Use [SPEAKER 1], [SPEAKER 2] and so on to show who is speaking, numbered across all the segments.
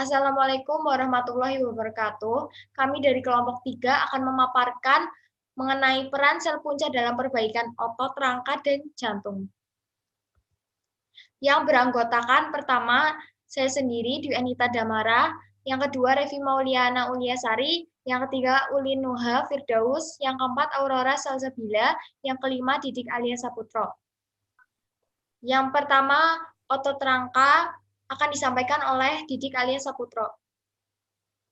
[SPEAKER 1] Assalamualaikum warahmatullahi wabarakatuh. Kami dari kelompok 3 akan memaparkan mengenai peran sel punca dalam perbaikan otot, rangka, dan jantung. Yang beranggotakan pertama, saya sendiri, Dwi Anita Damara, yang kedua, Revi Mauliana Uliasari, yang ketiga, Ulin Nuha Firdaus, yang keempat, Aurora Salsabila, yang kelima, Didik Alia Saputro. Yang pertama, otot rangka akan disampaikan oleh Didik Alia Saputro.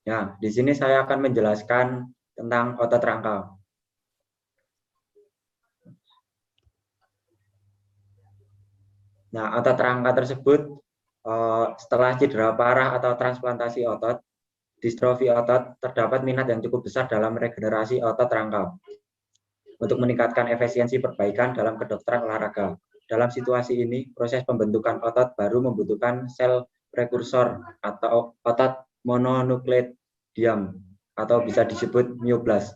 [SPEAKER 2] Ya, di sini saya akan menjelaskan tentang otot rangka. Nah, otot rangka tersebut setelah cedera parah atau transplantasi otot, distrofi otot, terdapat minat yang cukup besar dalam regenerasi otot rangka untuk meningkatkan efisiensi perbaikan dalam kedokteran olahraga. Dalam situasi ini, proses pembentukan otot baru membutuhkan sel prekursor atau otot mononukleat diam atau bisa disebut myoblast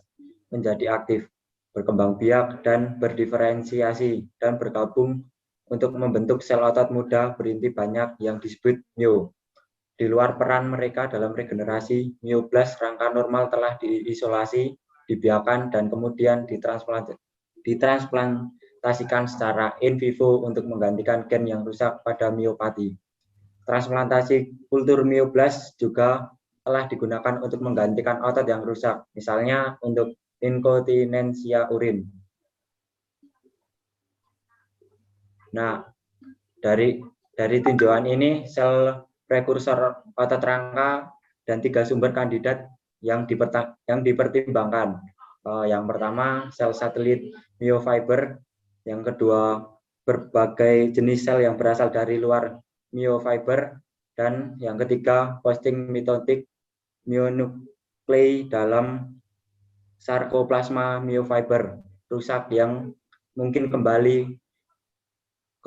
[SPEAKER 2] menjadi aktif, berkembang biak dan berdiferensiasi dan bergabung untuk membentuk sel otot muda berinti banyak yang disebut myo. Di luar peran mereka dalam regenerasi, myoblast rangka normal telah diisolasi, dibiarkan dan kemudian ditransplantasikan secara in vivo untuk menggantikan gen yang rusak pada miopati. Transplantasi kultur myoblast juga telah digunakan untuk menggantikan otot yang rusak, misalnya untuk inkontinensia urin. Nah, dari tinjauan ini, sel prekursor otot rangka dan 3 sumber kandidat yang dipertimbangkan. Yang pertama, sel satelit myofiber. Yang kedua, berbagai jenis sel yang berasal dari luar myofiber. Dan yang ketiga, posting mitotik myonuclei dalam sarkoplasma myofiber rusak yang mungkin kembali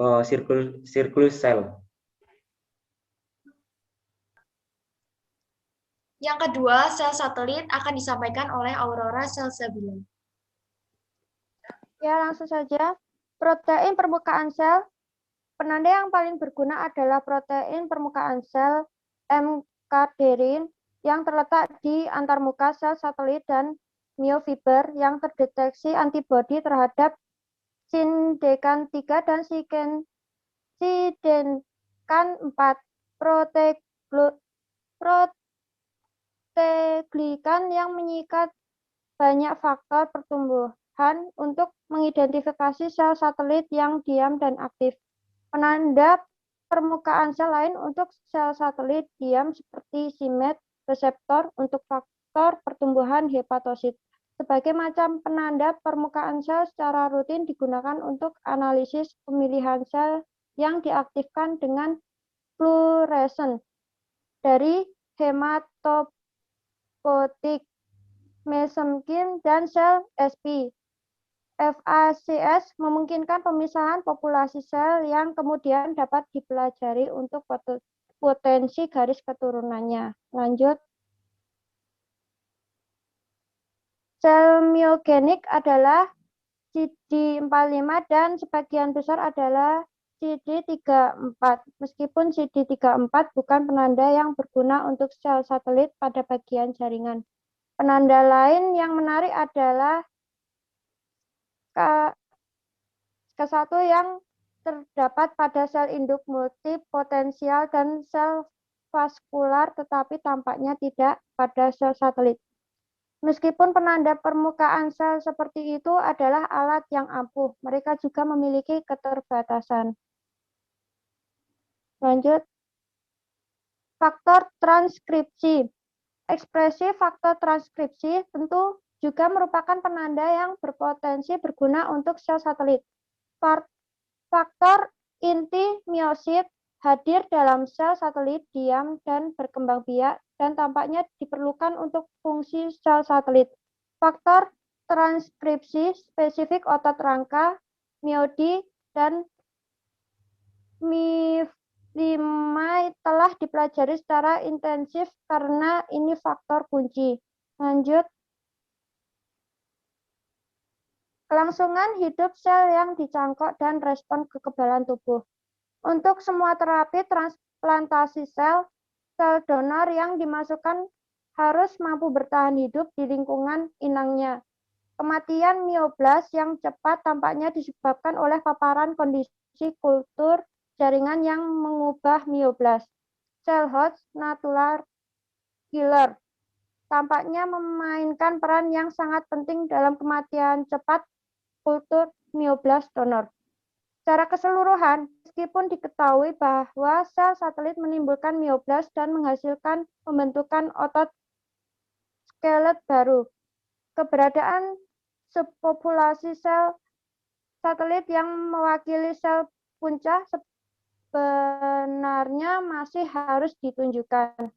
[SPEAKER 2] ke siklus sel.
[SPEAKER 1] Yang kedua, sel satelit akan disampaikan oleh Aurora Salsabila.
[SPEAKER 3] Ya, langsung saja. Protein permukaan sel. Penanda yang paling berguna adalah protein permukaan sel mKderin yang terletak di antarmuka sel satelit dan myofiber yang terdeteksi antibodi terhadap sindekan 3 dan sidenkan 4. Proteglikan yang menyikat banyak faktor pertumbuhan untuk mengidentifikasi sel satelit yang diam dan aktif. Penanda permukaan sel lain untuk sel satelit diam seperti SIMET reseptor untuk faktor pertumbuhan hepatosit. Sebagai macam penanda permukaan sel secara rutin digunakan untuk analisis pemilihan sel yang diaktifkan dengan fluoresen dari hematopoietik, mesenkim, dan sel SP. FACS memungkinkan pemisahan populasi sel yang kemudian dapat dipelajari untuk potensi garis keturunannya. Lanjut. Sel myogenik adalah CD45 dan sebagian besar adalah CD34. Meskipun CD34 bukan penanda yang berguna untuk sel satelit pada bagian jaringan. Penanda lain yang menarik adalah K1 yang terdapat pada sel induk multipotensial dan sel vaskular tetapi tampaknya tidak pada sel satelit. Meskipun penanda permukaan sel seperti itu adalah alat yang ampuh, mereka juga memiliki keterbatasan. Lanjut. Faktor transkripsi. Ekspresi faktor transkripsi tentu juga merupakan penanda yang berpotensi berguna untuk sel satelit. Faktor inti miosit hadir dalam sel satelit diam dan berkembang biak dan tampaknya diperlukan untuk fungsi sel satelit. Faktor transkripsi spesifik otot rangka, miodi, dan MIF5 telah dipelajari secara intensif karena ini faktor kunci. Lanjut. Kelangsungan hidup sel yang dicangkok dan respon kekebalan tubuh. Untuk semua terapi transplantasi sel, sel donor yang dimasukkan harus mampu bertahan hidup di lingkungan inangnya. Kematian mioblas yang cepat tampaknya disebabkan oleh paparan kondisi kultur jaringan yang mengubah mioblas. Sel host natural killer tampaknya memainkan peran yang sangat penting dalam kematian cepat kultur mioblas donor. Secara keseluruhan, meskipun diketahui bahwa sel satelit menimbulkan mioblas dan menghasilkan pembentukan otot skelet baru, keberadaan subpopulasi sel satelit yang mewakili sel punca sebenarnya masih harus ditunjukkan.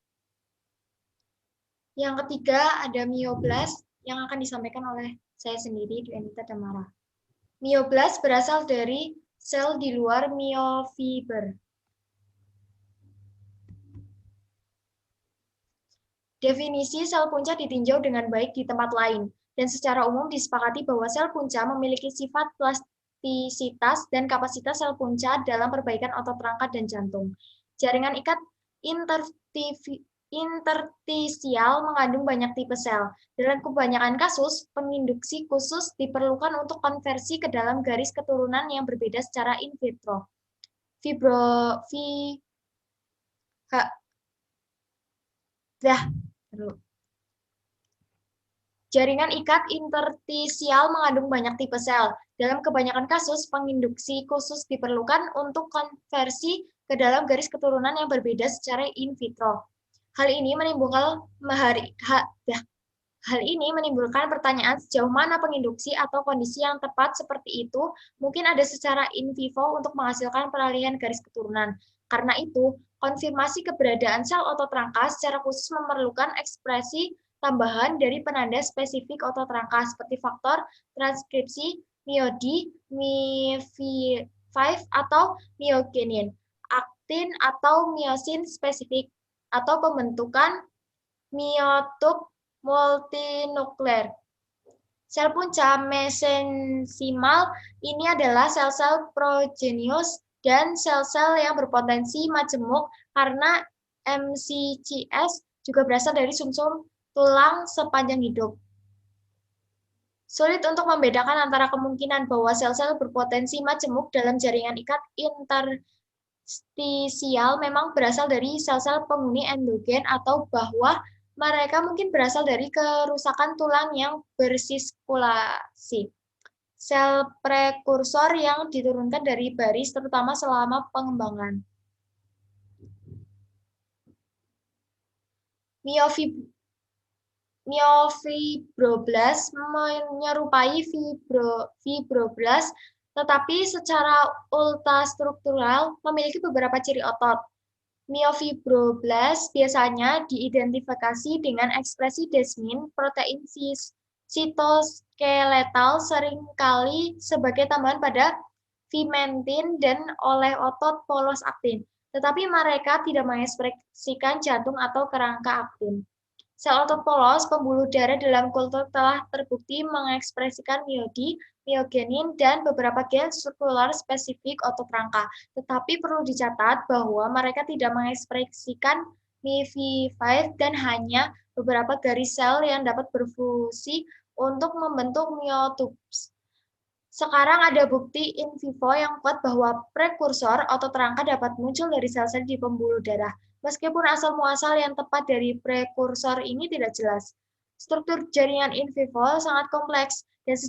[SPEAKER 1] Yang ketiga ada mioblas yang akan disampaikan oleh saya sendiri, Dwi Anita Damara. Mioblas berasal dari sel di luar miofiber. Definisi sel punca ditinjau dengan baik di tempat lain, dan secara umum disepakati bahwa sel punca memiliki sifat plastisitas dan kapasitas sel punca dalam perbaikan otot rangka dan jantung. Jaringan ikat interstisial mengandung banyak tipe sel. Dalam kebanyakan kasus, penginduksi khusus diperlukan untuk konversi ke dalam garis keturunan yang berbeda secara in vitro. Jaringan ikat interstisial mengandung banyak tipe sel. Dalam kebanyakan kasus, penginduksi khusus diperlukan untuk konversi ke dalam garis keturunan yang berbeda secara in vitro. Hal ini menimbulkan pertanyaan sejauh mana penginduksi atau kondisi yang tepat seperti itu mungkin ada secara in vivo untuk menghasilkan peralihan garis keturunan. Karena itu, konfirmasi keberadaan sel otot rangka secara khusus memerlukan ekspresi tambahan dari penanda spesifik otot rangka seperti faktor transkripsi MIOD, MI5 atau myogenin, aktin atau myosin spesifik, atau pembentukan miotub multinuklear. Sel punca mesensimal ini adalah sel-sel progenius dan sel-sel yang berpotensi majemuk karena MCCS juga berasal dari sumsum tulang sepanjang hidup. Sulit untuk membedakan antara kemungkinan bahwa sel-sel berpotensi majemuk dalam jaringan ikat interstisial memang berasal dari sel-sel penghuni endogen atau bahwa mereka mungkin berasal dari kerusakan tulang yang bersirkulasi. Sel prekursor yang diturunkan dari baris terutama selama pengembangan. Miofibroblas menyerupai fibroblas, tetapi secara ultrastruktural memiliki beberapa ciri otot. Miofibroblas biasanya diidentifikasi dengan ekspresi desmin, protein sitoskeletal seringkali sebagai tambahan pada vimentin dan oleh otot polos aktin, tetapi mereka tidak mengekspresikan jantung atau kerangka aktin. Sel otot polos pembuluh darah dalam kultur telah terbukti mengekspresikan miodi, myogenin, dan beberapa gen struktural spesifik otot rangka. Tetapi perlu dicatat bahwa mereka tidak mengekspresikan MIV5 dan hanya beberapa garis sel yang dapat berfungsi untuk membentuk myotubes. Sekarang ada bukti in vivo yang kuat bahwa prekursor otot rangka dapat muncul dari sel-sel di pembuluh darah. Meskipun asal-muasal yang tepat dari prekursor ini tidak jelas. Struktur jaringan in vivo sangat kompleks, dan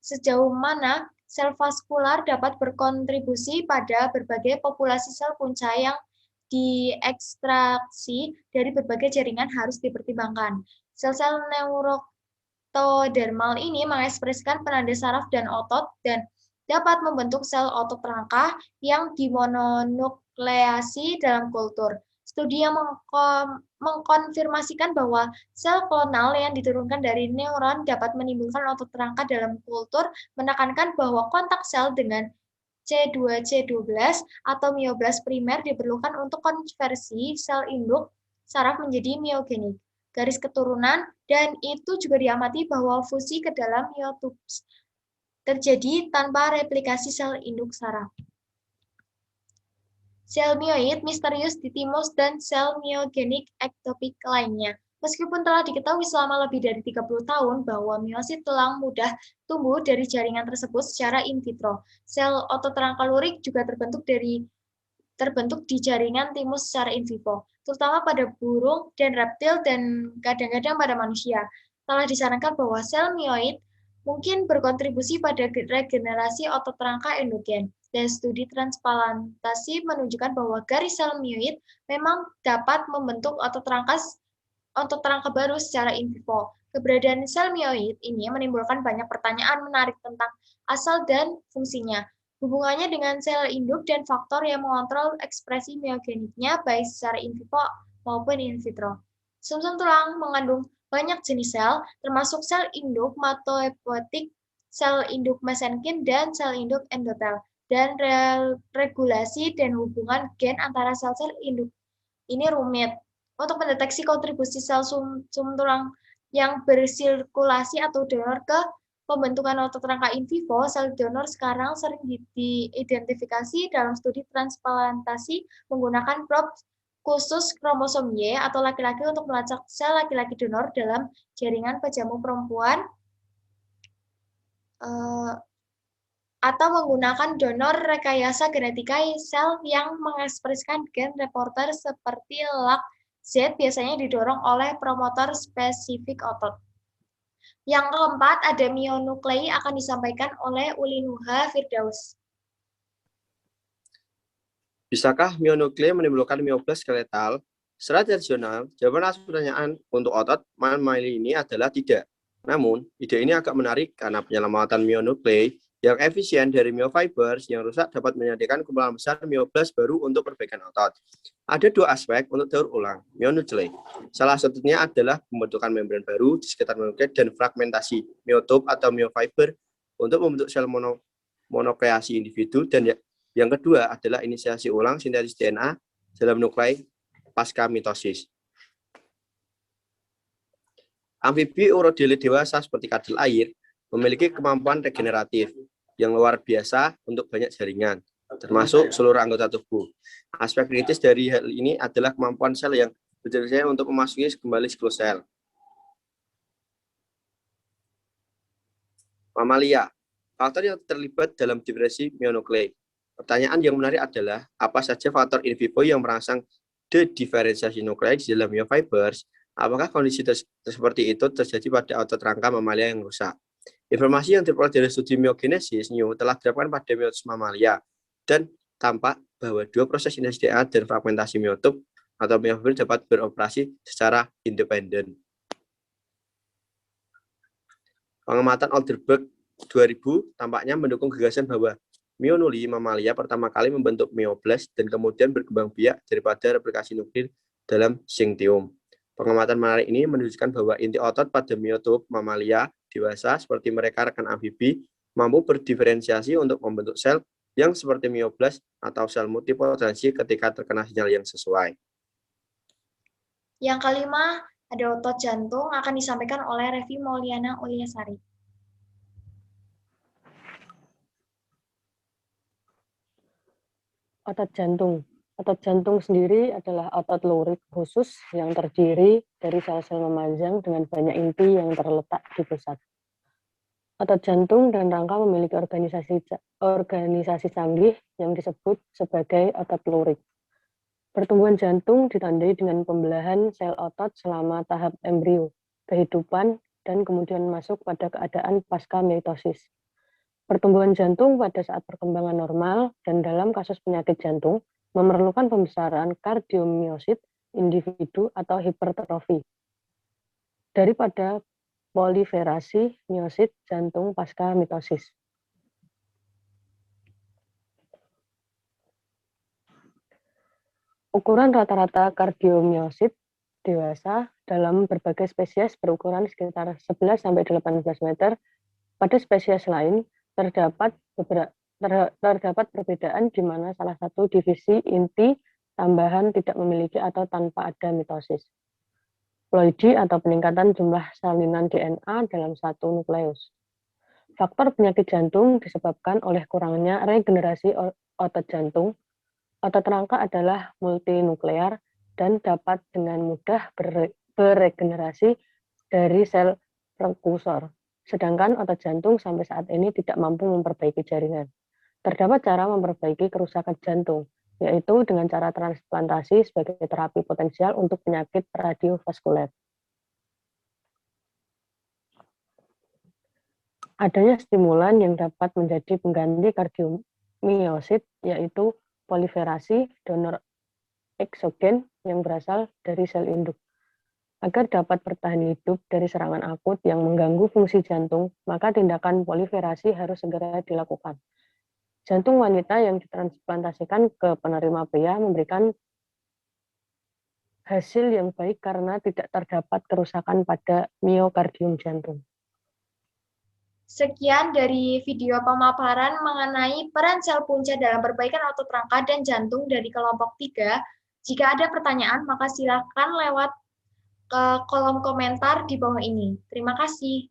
[SPEAKER 1] sejauh mana sel vaskular dapat berkontribusi pada berbagai populasi sel punca yang diekstraksi dari berbagai jaringan harus dipertimbangkan. Sel-sel neurotodermal ini mengekspresikan penanda saraf dan otot dan dapat membentuk sel otot rangka yang dimononukleasi dalam kultur. Studi yang mengkonfirmasikan bahwa sel klonal yang diturunkan dari neuron dapat menimbulkan otot rangka dalam kultur menekankan bahwa kontak sel dengan C2-C12 atau mioblas primer diperlukan untuk konversi sel induk saraf menjadi myogenik, garis keturunan, dan itu juga diamati bahwa fusi ke dalam myotubes terjadi tanpa replikasi sel induk saraf. sel mioid misterius di timus, dan sel myogenik ektopik lainnya. Meskipun telah diketahui selama lebih dari 30 tahun bahwa miosit tulang mudah tumbuh dari jaringan tersebut secara in vitro, sel otot rangka lurik juga terbentuk di jaringan timus secara in vivo, terutama pada burung dan reptil dan kadang-kadang pada manusia. Telah disarankan bahwa sel mioid mungkin berkontribusi pada regenerasi otot rangka endogen, dan studi transplantasi menunjukkan bahwa garis sel mioid memang dapat membentuk otot rangka baru secara in vivo. Keberadaan sel mioid ini menimbulkan banyak pertanyaan menarik tentang asal dan fungsinya, hubungannya dengan sel induk, dan faktor yang mengontrol ekspresi miogeniknya baik secara in vivo maupun in vitro. Sumsum tulang mengandung banyak jenis sel, termasuk sel induk hematopoietik, sel induk mesenkin, dan sel induk endotel. Dan regulasi dan hubungan gen antara sel-sel induk ini rumit. Untuk mendeteksi kontribusi sel sum tulang yang bersirkulasi atau donor ke pembentukan otot rangka in vivo, sel donor sekarang sering diidentifikasi dalam studi transplantasi menggunakan probe khusus kromosom Y atau laki-laki untuk melacak sel laki-laki donor dalam jaringan pejamu perempuan, atau menggunakan donor rekayasa genetika sel yang mengekspresikan gen reporter seperti LAC-Z biasanya didorong oleh promotor spesifik otot. Yang keempat, ada mionuklei akan disampaikan oleh Uli Nuha Firdaus.
[SPEAKER 4] Bisakah mionuklei menimbulkan mioblas skeletal? Secara tradisional, jawaban atas pertanyaan untuk otot mamali ini adalah tidak. Namun, ide ini agak menarik karena penyelamatan mionuklei yang efisien dari myofibers yang rusak dapat menyediakan kumpulan besar mioblas baru untuk perbaikan otot. Ada dua aspek untuk daur ulang mionuklei. Salah satunya adalah pembentukan membran baru di sekitar mionuklei dan fragmentasi miotop atau myofiber untuk membentuk sel monokleasi individu, dan yang kedua adalah inisiasi ulang sintesis DNA dalam nuklei pasca mitosis. Amfibi urodelit dewasa seperti kadal air memiliki kemampuan regeneratif yang luar biasa untuk banyak jaringan, termasuk seluruh anggota tubuh. Aspek kritis dari hal ini adalah kemampuan sel yang berjaya untuk memasuki kembali siklus sel. Mamalia, faktor yang terlibat dalam diferensiasi mionuklei. Pertanyaan yang menarik adalah, apa saja faktor in vivo yang merangsang dediferensiasi nuklei di dalam myofibers? Apakah kondisi seperti itu terjadi pada otot rangka mamalia yang rusak? Informasi yang diperoleh dari studi myogenesis new telah dilakukan pada miosis mamalia, dan tampak bahwa dua proses sintesis DNA dan fragmentasi miotop atau myofiber dapat beroperasi secara independen. Pengamatan Oldenburg 2000 tampaknya mendukung gagasan bahwa mionuli mamalia pertama kali membentuk mioblast dan kemudian berkembang biak daripada replikasi nuklir dalam syncytium. Pengamatan menarik ini menunjukkan bahwa inti otot pada miotop mamalia dewasa seperti mereka rekan amfibi mampu berdiferensiasi untuk membentuk sel yang seperti mioblast atau sel multipotensi ketika terkena sinyal yang sesuai.
[SPEAKER 1] Yang kelima, ada otot jantung akan disampaikan oleh Revi Mauliana Uliasari.
[SPEAKER 5] Otot jantung. Otot jantung sendiri adalah otot lurik khusus yang terdiri dari sel-sel memanjang dengan banyak inti yang terletak di pusat. Otot jantung dan rangka memiliki organisasi canggih yang disebut sebagai otot lurik. Pertumbuhan jantung ditandai dengan pembelahan sel otot selama tahap embrio, kehidupan, dan kemudian masuk pada keadaan pasca mitosis. Pertumbuhan jantung pada saat perkembangan normal dan dalam kasus penyakit jantung memerlukan pembesaran kardiomyosit individu atau hipertrofi daripada proliferasi miosit jantung pasca mitosis. Ukuran rata-rata kardiomyosit dewasa dalam berbagai spesies berukuran sekitar 11-18 meter. Pada spesies lain terdapat perbedaan di mana salah satu divisi inti tambahan tidak memiliki atau tanpa ada mitosis. Ploidi atau peningkatan jumlah salinan DNA dalam satu nukleus. Faktor penyakit jantung disebabkan oleh kurangnya regenerasi otot jantung. Otot rangka adalah multinuklear dan dapat dengan mudah beregenerasi dari sel prekursor. Sedangkan otot jantung sampai saat ini tidak mampu memperbaiki jaringan. Terdapat cara memperbaiki kerusakan jantung, yaitu dengan cara transplantasi sebagai terapi potensial untuk penyakit radiovaskuler. Adanya stimulan yang dapat menjadi pengganti kardiomyosit, yaitu proliferasi donor eksogen yang berasal dari sel induk. Agar dapat bertahan hidup dari serangan akut yang mengganggu fungsi jantung, maka tindakan proliferasi harus segera dilakukan. Jantung wanita yang ditransplantasikan ke penerima pria memberikan hasil yang baik karena tidak terdapat kerusakan pada miokardium jantung.
[SPEAKER 1] Sekian dari video pemaparan mengenai peran sel punca dalam perbaikan otot rangka dan jantung dari kelompok 3. Jika ada pertanyaan, maka silakan lewat ke kolom komentar di bawah ini. Terima kasih.